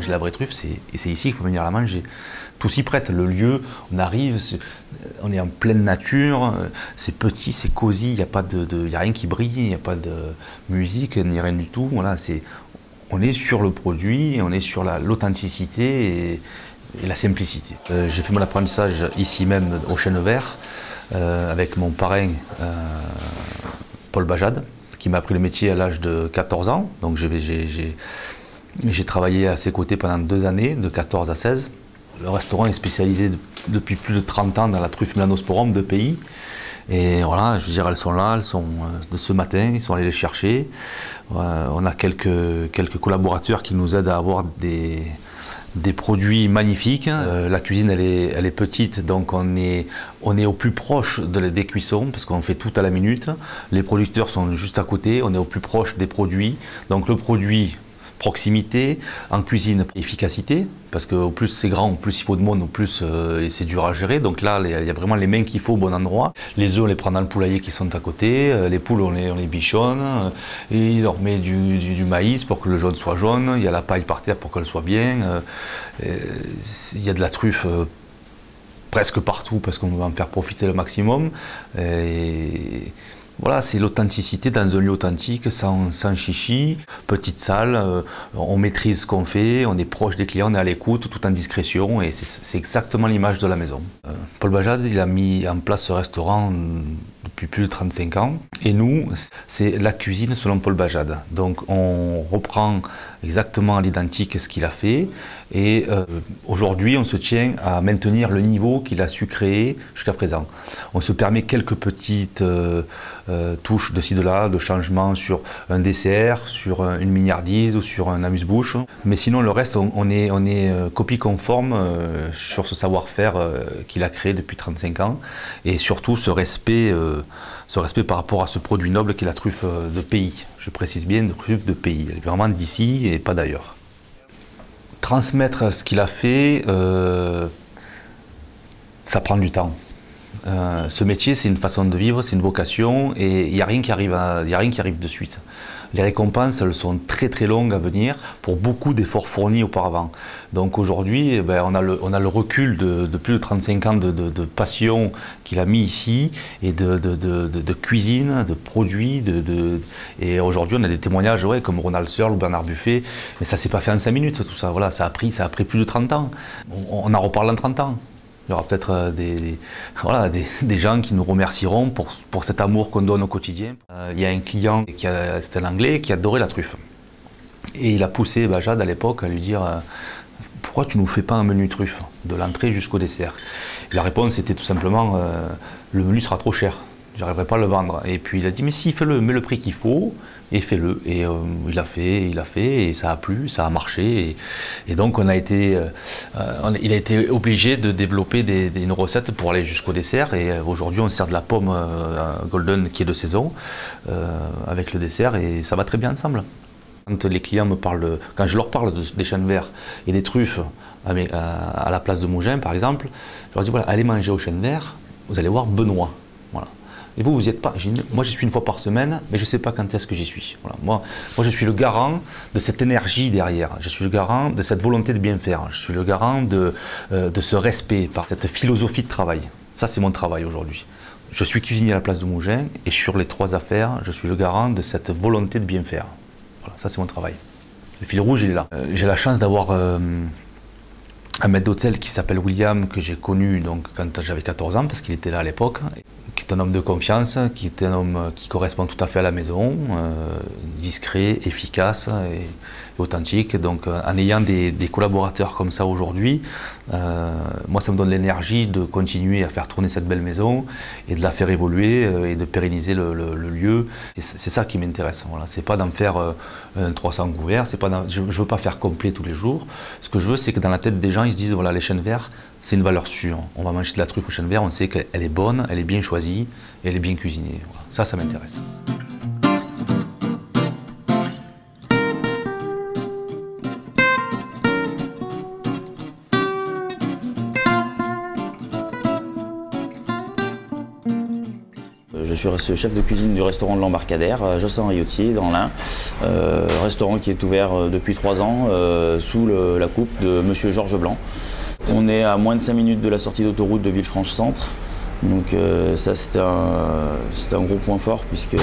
manger la vraie truffe, et c'est ici qu'il faut venir la manger. Tout s'y prête, le lieu, on arrive, on est en pleine nature, c'est petit, c'est cosy, il n'y a rien qui brille, il n'y a pas de musique, ni rien du tout. Voilà, on est sur le produit, on est sur l'authenticité et la simplicité. J'ai fait mon apprentissage ici même au Chêne Vert avec mon parrain Paul Bajade, qui m'a appris le métier à l'âge de 14 ans. Donc j'ai travaillé à ses côtés pendant 2 années, de 14 à 16. Le restaurant est spécialisé depuis plus de 30 ans dans la truffe Melanosporum de pays. Et voilà, je veux dire, elles sont là, elles sont de ce matin, ils sont allés les chercher. On a quelques collaborateurs qui nous aident à avoir des produits magnifiques. La cuisine, elle est petite, donc on est au plus proche des cuissons, parce qu'on fait tout à la minute. Les producteurs sont juste à côté, on est au plus proche des produits. Donc le produit, proximité, en cuisine, efficacité, parce qu'au plus c'est grand, au plus il faut de monde, au plus c'est dur à gérer. Donc là, il y a vraiment les mains qu'il faut au bon endroit. Les œufs, on les prend dans le poulailler qui sont à côté, les poules, on les bichonne, et on leur met du maïs pour que le jaune soit jaune, il y a la paille par terre pour qu'elle soit bien, il y a de la truffe presque partout parce qu'on va en faire profiter le maximum. Et voilà, c'est l'authenticité dans un lieu authentique, sans chichi, petite salle, on maîtrise ce qu'on fait, on est proche des clients, on est à l'écoute, tout en discrétion, et c'est exactement l'image de la maison. Paul Bajade, il a mis en place ce restaurant depuis plus de 35 ans, et nous, c'est la cuisine selon Paul Bajade. Donc on reprend exactement à l'identique ce qu'il a fait, et aujourd'hui on se tient à maintenir le niveau qu'il a su créer jusqu'à présent. On se permet quelques petites touches de ci de là, de changement sur un dessert, sur une mignardise ou sur un amuse-bouche. Mais sinon le reste, on est copie conforme sur ce savoir-faire qu'il a créé depuis 35 ans, et surtout ce respect par rapport à ce produit noble qu'est la truffe de pays. Je précise bien, de truffe de pays. Elle est vraiment d'ici et pas d'ailleurs. Transmettre ce qu'il a fait, ça prend du temps. Ce métier, c'est une façon de vivre, c'est une vocation, et il n'y a rien qui arrive de suite. Les récompenses, elles sont très très longues à venir pour beaucoup d'efforts fournis auparavant. Donc aujourd'hui, on a le recul de plus de 35 ans de passion qu'il a mis ici, et de cuisine, de produits. Et aujourd'hui, on a des témoignages comme Ronald Searle ou Bernard Buffet, mais ça ne s'est pas fait en 5 minutes, tout ça. Voilà, ça a pris plus de 30 ans. On en reparle en 30 ans. Il y aura peut-être des gens qui nous remercieront pour cet amour qu'on donne au quotidien. Il y a un client, c'était un Anglais, qui adorait la truffe. Et il a poussé Bajade à l'époque à lui dire « Pourquoi tu ne nous fais pas un menu truffe, de l'entrée jusqu'au dessert ?» La réponse était tout simplement « Le menu sera trop cher, je n'arriverai pas à le vendre. » Et puis il a dit « Mais si, fais-le, mets le prix qu'il faut. » Et fais-le. Et il a fait, et ça a plu, ça a marché. Et donc il a été obligé de développer une recette pour aller jusqu'au dessert. Et aujourd'hui, on sert de la pomme golden qui est de saison avec le dessert, et ça va très bien ensemble. Quand les clients me parlent, quand je leur parle des chênes verts et des truffes à la place de Mougins, par exemple, je leur dis voilà, allez manger au chêne vert, vous allez voir Benoît. Voilà. Et vous n'y êtes pas. Moi, j'y suis une fois par semaine, mais je ne sais pas quand est-ce que j'y suis. Voilà. Moi, je suis le garant de cette énergie derrière. Je suis le garant de cette volonté de bien faire. Je suis le garant de ce respect, par cette philosophie de travail. Ça, c'est mon travail aujourd'hui. Je suis cuisinier à la place de Mougins, et sur les 3 affaires, je suis le garant de cette volonté de bien faire. Voilà, ça, c'est mon travail. Le fil rouge, il est là. J'ai la chance d'avoir un maître d'hôtel qui s'appelle William, que j'ai connu donc, quand j'avais 14 ans, parce qu'il était là à l'époque, qui est un homme de confiance, qui est un homme qui correspond tout à fait à la maison, discret, efficace et authentique. Donc en ayant des collaborateurs comme ça aujourd'hui, moi ça me donne l'énergie de continuer à faire tourner cette belle maison et de la faire évoluer et de pérenniser le lieu. C'est ça qui m'intéresse. Voilà. C'est pas d'en faire un 300 couverts, je ne veux pas faire complet tous les jours. Ce que je veux, c'est que dans la tête des gens, ils se disent voilà, les chênes verts, c'est une valeur sûre. On va manger de la truffe au chêne vert, on sait qu'elle est bonne, elle est bien choisie, et elle est bien cuisinée. Voilà. Ça m'intéresse. suis chef de cuisine du restaurant de l'Embarcadère, à Jossin-Riotier, dans l'Ain. Restaurant qui est ouvert depuis 3 ans, sous la coupe de Monsieur Georges Blanc. On est à moins de 5 minutes de la sortie d'autoroute de Villefranche-Centre. Donc ça c'était un gros point fort, puisque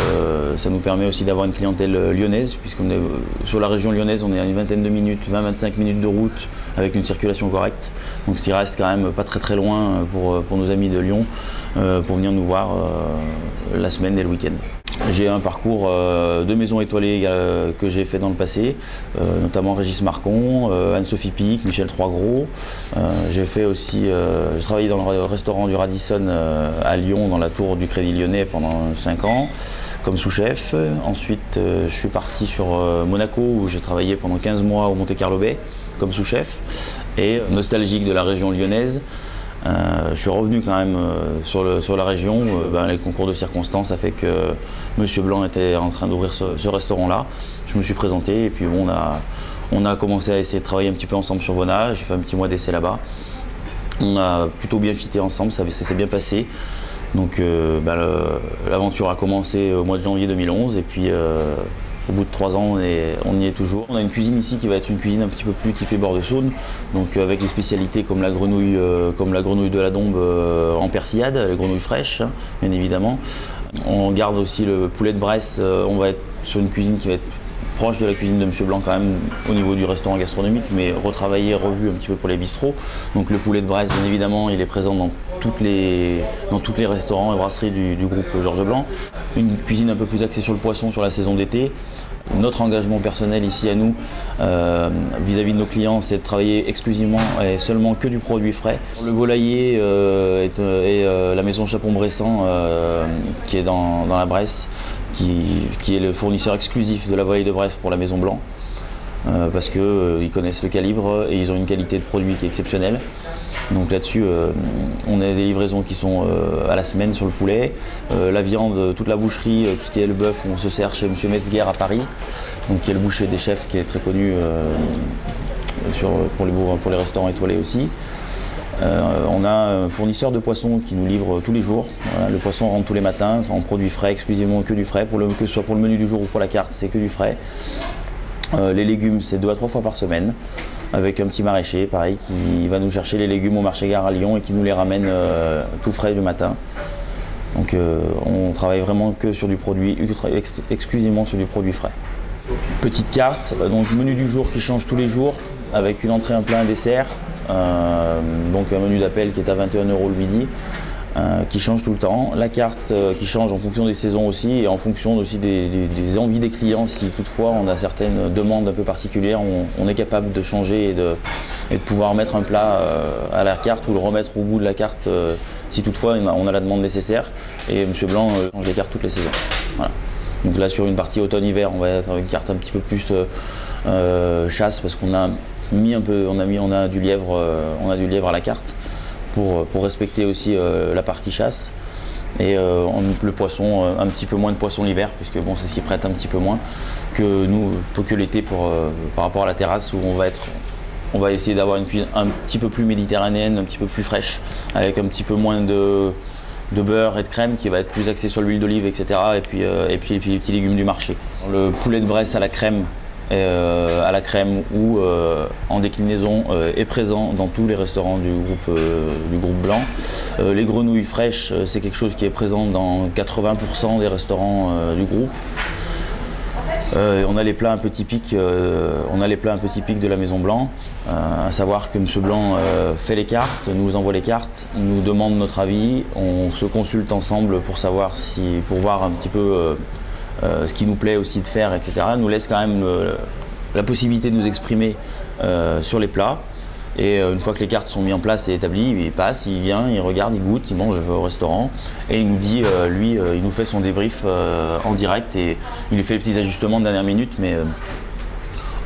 ça nous permet aussi d'avoir une clientèle lyonnaise, puisqu'on est sur la région lyonnaise, on est à une vingtaine de minutes, 20-25 minutes de route avec une circulation correcte. Donc ce qui reste quand même pas très loin pour nos amis de Lyon, pour venir nous voir la semaine et le week-end. J'ai un parcours de maisons étoilées que j'ai fait dans le passé, notamment Régis Marcon, Anne-Sophie Pic, Michel Troisgros. J'ai travaillé dans le restaurant du Radisson à Lyon, dans la tour du Crédit Lyonnais pendant 5 ans, comme sous-chef. Ensuite, je suis parti sur Monaco, où j'ai travaillé pendant 15 mois au Monte Carlo Bay, comme sous-chef. Et nostalgique de la région lyonnaise, je suis revenu quand même sur la région. Les concours de circonstances a fait que Monsieur Blanc était en train d'ouvrir ce restaurant-là. Je me suis présenté et puis on a commencé à essayer de travailler un petit peu ensemble sur Vona. J'ai fait un petit mois d'essai là-bas. On a plutôt bien fité ensemble, ça s'est bien passé. Donc l'aventure a commencé au mois de janvier 2011 et puis au bout de 3 ans, on y est toujours. On a une cuisine ici qui va être une cuisine un petit peu plus typée bord de Saône, donc avec des spécialités comme la grenouille de la Dombe en persillade, les grenouilles fraîches, hein, bien évidemment. On garde aussi le poulet de Bresse. On va être sur une cuisine qui va être proche de la cuisine de Monsieur Blanc quand même au niveau du restaurant gastronomique, mais retravaillé, revu un petit peu pour les bistrots. Donc le poulet de Bresse, bien évidemment, il est présent dans tous les restaurants et brasseries du groupe Georges Blanc. Une cuisine un peu plus axée sur le poisson sur la saison d'été. Notre engagement personnel ici à nous, vis-à-vis de nos clients, c'est de travailler exclusivement et seulement que du produit frais. Le volailler et la maison Chapon-Bressan, qui est dans la Bresse, qui est le fournisseur exclusif de la volaille de Bresse pour la maison Blanc, parce qu'ils connaissent le calibre et ils ont une qualité de produit qui est exceptionnelle. Donc là-dessus, on a des livraisons qui sont à la semaine sur le poulet. La viande, toute la boucherie, tout ce qui est le bœuf, on se sert chez M. Metzger à Paris, donc qui est le boucher des chefs, qui est très connu pour les restaurants étoilés aussi. On a un fournisseur de poissons qui nous livre tous les jours. Voilà, le poisson rentre tous les matins, en produits frais, exclusivement que du frais. Que ce soit pour le menu du jour ou pour la carte, c'est que du frais. Les légumes, c'est 2 à 3 fois par semaine, avec un petit maraîcher, pareil, qui va nous chercher les légumes au marché gare à Lyon et qui nous les ramène tout frais le matin. Donc on travaille vraiment que sur du produit, exclusivement sur du produit frais. Petite carte, donc menu du jour qui change tous les jours, avec une entrée, un plat, un dessert. Donc un menu d'appel qui est à 21 € le midi, qui change tout le temps. La carte qui change en fonction des saisons aussi et en fonction aussi des envies des clients. Si toutefois on a certaines demandes un peu particulières, on est capable de changer et de pouvoir mettre un plat à la carte ou le remettre au bout de la carte si toutefois on a la demande nécessaire. Et M. Blanc change les cartes toutes les saisons. Voilà. Donc là sur une partie automne-hiver, on va être avec une carte un petit peu plus chasse, parce qu'on a on a du lièvre à la carte pour respecter aussi la partie chasse. Et le poisson, un petit peu moins de poisson l'hiver, puisque bon, ça s'y prête un petit peu moins que l'été par rapport à la terrasse, où on va essayer d'avoir une cuisine un petit peu plus méditerranéenne, un petit peu plus fraîche, avec un petit peu moins de beurre et de crème, qui va être plus axé sur l'huile d'olive, etc. Et puis les petits légumes du marché. Le poulet de Bresse à la crème ou en déclinaison est présent dans tous les restaurants du groupe Blanc. Les grenouilles fraîches, c'est quelque chose qui est présent dans 80% des restaurants du groupe. On a les plats un peu typiques, de la Maison Blanc, à savoir que M. Blanc fait les cartes, nous envoie les cartes, nous demande notre avis, on se consulte ensemble pour voir un petit peu ce qui nous plaît aussi de faire, etc. Nous laisse quand même la possibilité de nous exprimer sur les plats. Et une fois que les cartes sont mises en place et établies, il passe, il vient, il regarde, il goûte, il mange au restaurant. Et il nous dit, il nous fait son débrief en direct et il lui fait les petits ajustements de dernière minute. Mais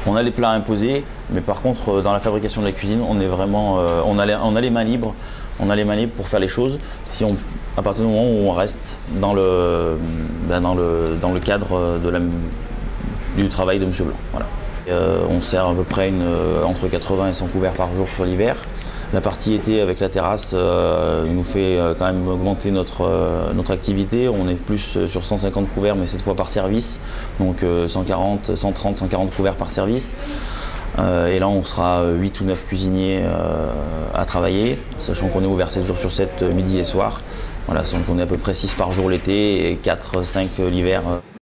on a les plats imposés, mais par contre, dans la fabrication de la cuisine, on est vraiment, on a les mains libres. On a les mains libres pour faire les choses, à partir du moment où on reste dans le cadre du travail de M. Blanc. Voilà. On sert à peu près entre 80 et 100 couverts par jour sur l'hiver. La partie été avec la terrasse nous fait quand même augmenter notre activité. On est plus sur 150 couverts, mais cette fois par service, donc 130, 140 couverts par service. Et là on sera 8 ou 9 cuisiniers à travailler, sachant qu'on est ouvert 7 jours sur 7, midi et soir. Voilà, donc on est à peu près 6 par jour l'été et 4-5 l'hiver.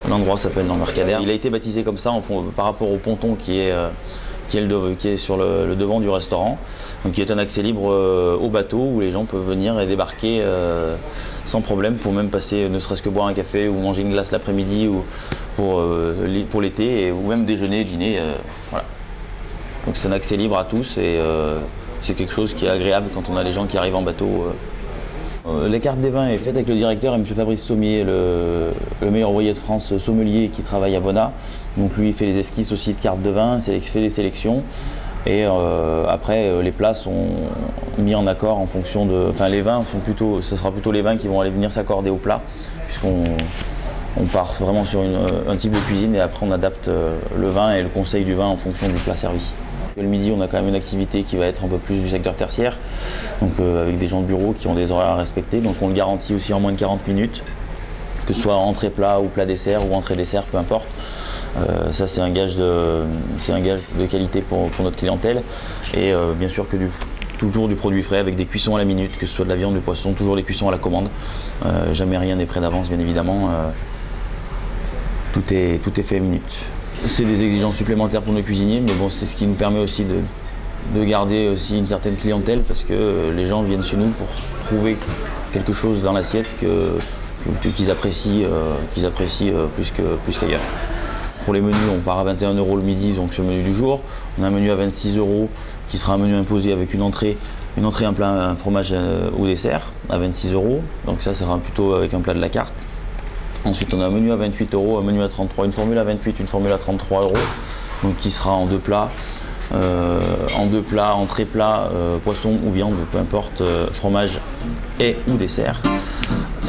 L'endroit s'appelle l'Embarcadère. Il a été baptisé comme ça par rapport au ponton qui est sur le devant du restaurant, donc qui est un accès libre au bateau où les gens peuvent venir et débarquer sans problème pour même passer, ne serait-ce que boire un café ou manger une glace l'après-midi ou pour l'été, ou même déjeuner, dîner. Voilà. Donc c'est un accès libre à tous et c'est quelque chose qui est agréable quand on a les gens qui arrivent en bateau. Les cartes des vins est faite avec le directeur et M. Fabrice Sommier, le meilleur ouvrier de France sommelier qui travaille à Vona. Donc lui il fait les esquisses aussi de cartes de vin, fait des sélections. Et après les plats sont mis en accord en fonction de. Enfin les vins sont plutôt. Ce sera plutôt les vins qui vont aller venir s'accorder au plat, puisqu'on part vraiment sur un type de cuisine et après on adapte le vin et le conseil du vin en fonction du plat servi. Le midi, on a quand même une activité qui va être un peu plus du secteur tertiaire, donc avec des gens de bureau qui ont des horaires à respecter. Donc on le garantit aussi en moins de 40 minutes, que ce soit entrée plat ou plat dessert ou entrée dessert, peu importe. Ça c'est un gage de qualité pour notre clientèle. Et bien sûr que toujours du produit frais avec des cuissons à la minute, que ce soit de la viande, du poisson, toujours des cuissons à la commande. Jamais rien n'est prêt d'avance, bien évidemment. Tout est fait à minute. C'est des exigences supplémentaires pour nos cuisiniers, mais bon, c'est ce qui nous permet aussi de garder aussi une certaine clientèle, parce que les gens viennent chez nous pour trouver quelque chose dans l'assiette qu'ils apprécient plus qu'ailleurs. Pour les menus, on part à 21 € le midi, donc sur le menu du jour. On a un menu à 26 € qui sera un menu imposé avec une entrée, un plat, un fromage au dessert à 26 €. Donc ça sera plutôt avec un plat de la carte. Ensuite, on a un menu à 28 €, un menu à 33 €, une formule à 28, une formule à 33 €, donc qui sera en deux plats, entrée plat, poisson ou viande, peu importe, fromage ou dessert.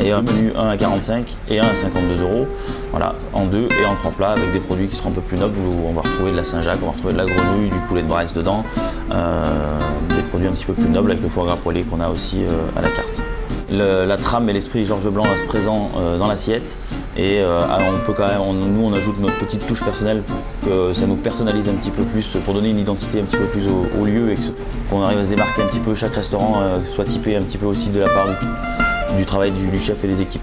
Et un menu 1 à 45 et 1 à 52 €, voilà, en 2 et en 3 plats avec des produits qui seront un peu plus nobles, où on va retrouver de la Saint-Jacques, on va retrouver de la grenouille, du poulet de Bresse dedans, des produits un petit peu plus nobles avec le foie gras poêlé qu'on a aussi à la carte. La trame et l'esprit Georges Blanc restent présents dans l'assiette et on peut quand même, nous on ajoute notre petite touche personnelle pour que ça nous personnalise un petit peu plus, pour donner une identité un petit peu plus au lieu et qu'on arrive à se démarquer un petit peu, chaque restaurant soit typé un petit peu aussi de la part du travail du chef et des équipes.